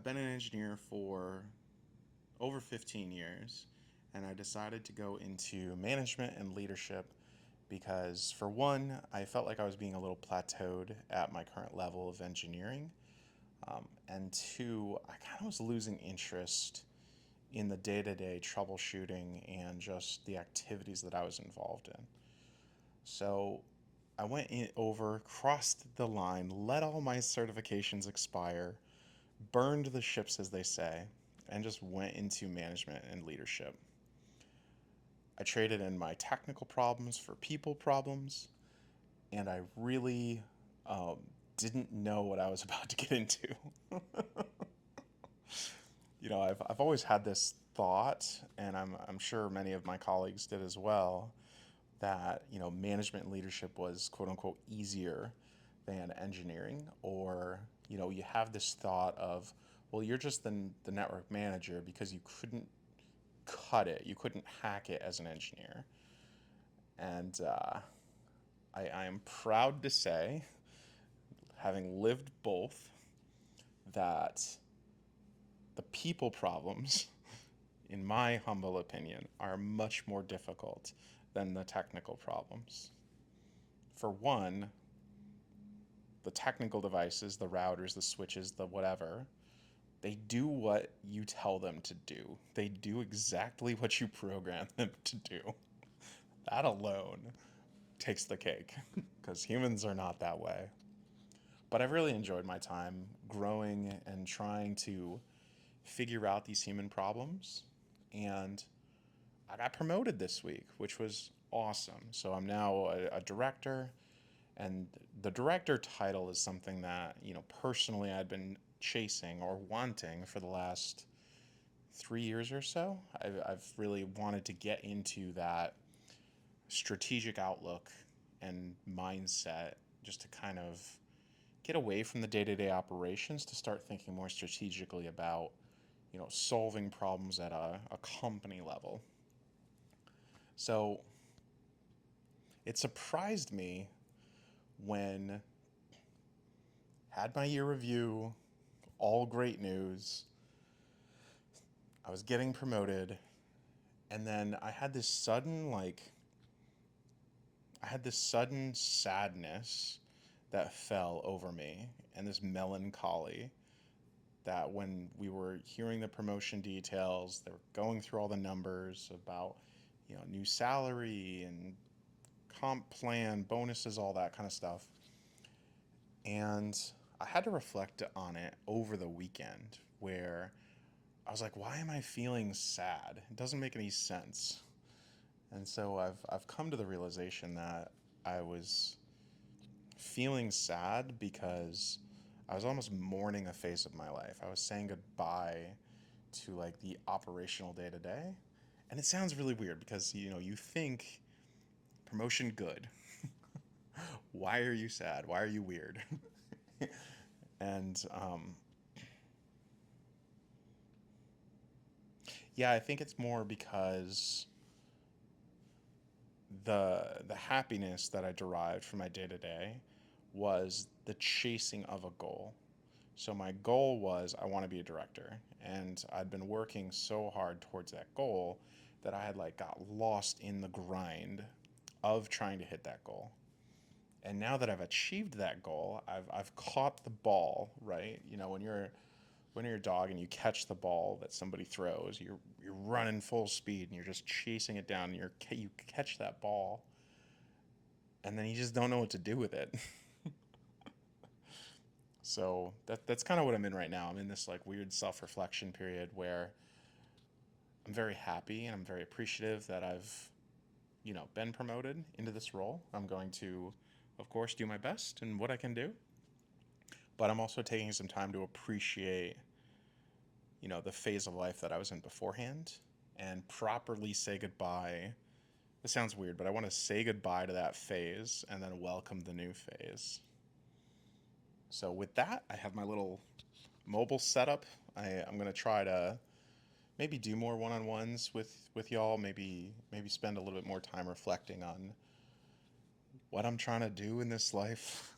been an engineer for over 15 years, and I decided to go into management and leadership because, for one, I felt like I was being a little plateaued at my current level of engineering, and two, I kind of was losing interest in the day to day troubleshooting and just the activities that I was involved in. So I went over, crossed the line, let all my certifications expire, burned the ships, as they say, and just went into management and leadership. I traded in my technical problems for people problems, and I really didn't know what I was about to get into. I've always had this thought, and I'm sure many of my colleagues did as well, that management and leadership was quote unquote easier than engineering, or you have this thought of, well, you're just the network manager because you couldn't cut it, you couldn't hack it as an engineer. And I am proud to say, having lived both, that the people problems, in my humble opinion, are much more difficult than the technical problems. For one, the technical devices, the routers, the switches, the whatever, they do what you tell them to do. They do exactly what you program them to do. That alone takes the cake because humans are not that way. But I've really enjoyed my time growing and trying to figure out these human problems. And I got promoted this week, which was awesome. So I'm now a director, and the director title is something that, personally I'd been chasing or wanting for the last 3 years or so. I've really wanted to get into that strategic outlook and mindset just to kind of get away from the day-to-day operations to start thinking more strategically about, solving problems at a company level. So it surprised me when had my year review, all great news. I was getting promoted, and then I had this sudden sadness that fell over me, and this melancholy that when we were hearing the promotion details, they were going through all the numbers about, new salary and comp plan, bonuses, all that kind of stuff. And I had to reflect on it over the weekend where I was like, why am I feeling sad? It doesn't make any sense. And so I've come to the realization that I was feeling sad because I was almost mourning a phase of my life. I was saying goodbye to like the operational day to day. And it sounds really weird because you think promotion good. Why are you sad? Why are you weird? And yeah, I think it's more because the happiness that I derived from my day to day was the chasing of a goal. So my goal was I want to be a director, and I'd been working so hard towards that goal that I had like got lost in the grind of trying to hit that goal. And now that I've achieved that goal, I've caught the ball, right? When you're a dog and you catch the ball that somebody throws, you're running full speed and you're just chasing it down, and you catch that ball, and then you just don't know what to do with it. So that's kind of what I'm in right now. I'm in this like weird self-reflection period where I'm very happy and I'm very appreciative that I've, been promoted into this role. I'm going to, of course, do my best and what I can do, but I'm also taking some time to appreciate, the phase of life that I was in beforehand and properly say goodbye. This sounds weird, but I want to say goodbye to that phase and then welcome the new phase. So with that, I have my little mobile setup. I'm gonna try to maybe do more one-on-ones with y'all. Maybe spend a little bit more time reflecting on what I'm trying to do in this life.